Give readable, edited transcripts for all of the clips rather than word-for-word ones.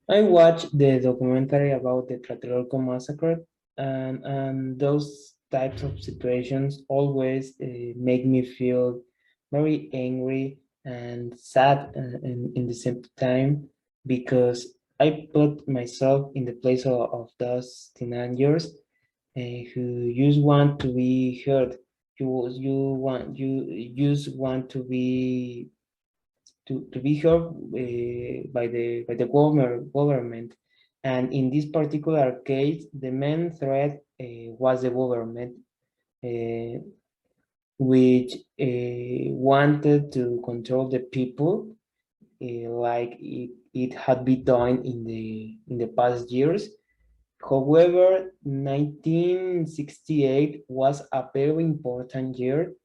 I watched the documentary about the Tlatelolco massacre, and those types of situations always make me feel very angry and sad in the same time because I put myself in the place of those teenagers who just want to be heard. You just want to be heard by the government. And in this particular case, the main threat was the government, uh, which wanted to control the people, like it had been done in the past years. However, 1968 was a very important year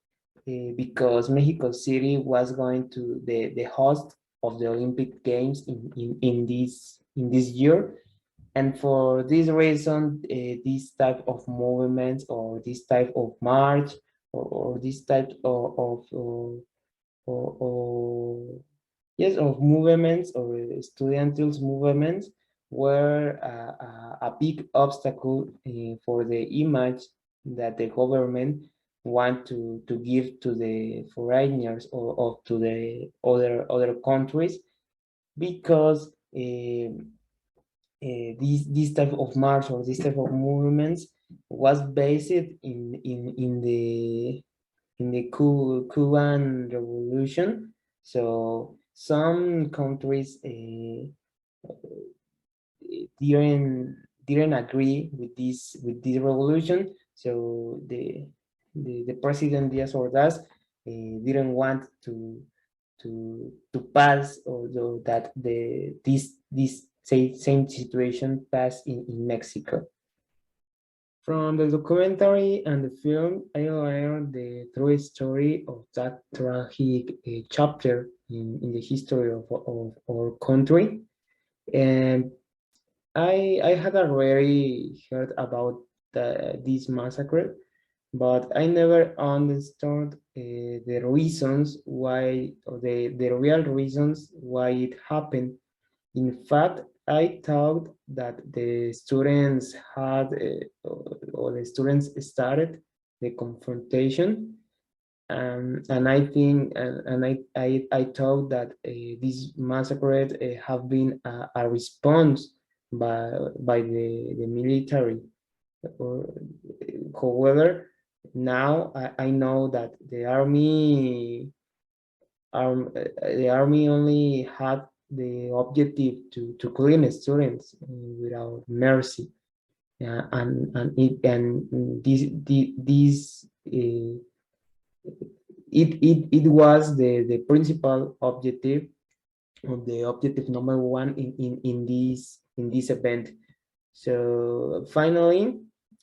because Mexico City was going to the host of the Olympic Games in this year. And for this reason, this type of movements or this type of march or this type of yes, of movements or studential movements were a big obstacle for the image that the government want to give to the foreigners or to the other countries because this type of march or this type of movements was based in the Cuban Revolution. So some countries didn't agree with this revolution. So the president Diaz Ordaz didn't want to pass or that this same situation passed in Mexico. From the documentary and the film, I learned the true story of that tragic chapter in the history of our country. And I had already heard about this massacre, but I never understood the reasons why, or the real reasons why it happened. In fact, I thought that the students had, or the students started the confrontation, and I think, and I thought that these massacres have been a response by the military. Or, however, now I know that the army only had the objective to clean students without mercy. And this it was the principal objective, or the objective number one in this event. So finally,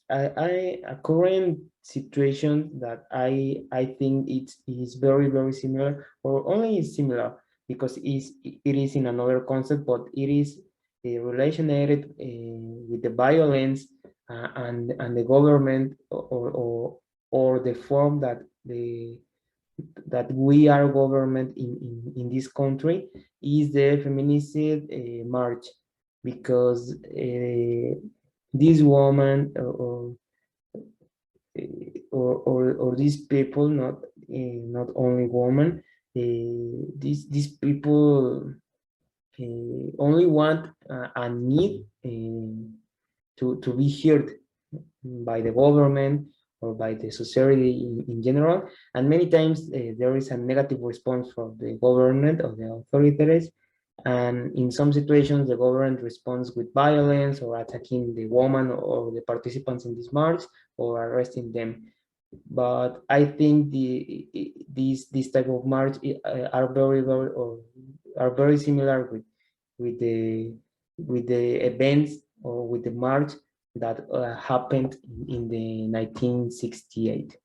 a current situation that I think it is very similar, or only similar because it is in another concept, but it is related with the violence and the government, or the form that we are government in this country is the feminicide march, because this woman or these people, not only women, these people only want and need to be heard by the government or by the society in general. And many times there is a negative response from the government or the authorities. And in some situations, the government responds with violence or attacking the woman or the participants in this march or arresting them. But I think these type of march are very or are very similar with the with the events or with the march that happened in the 1968.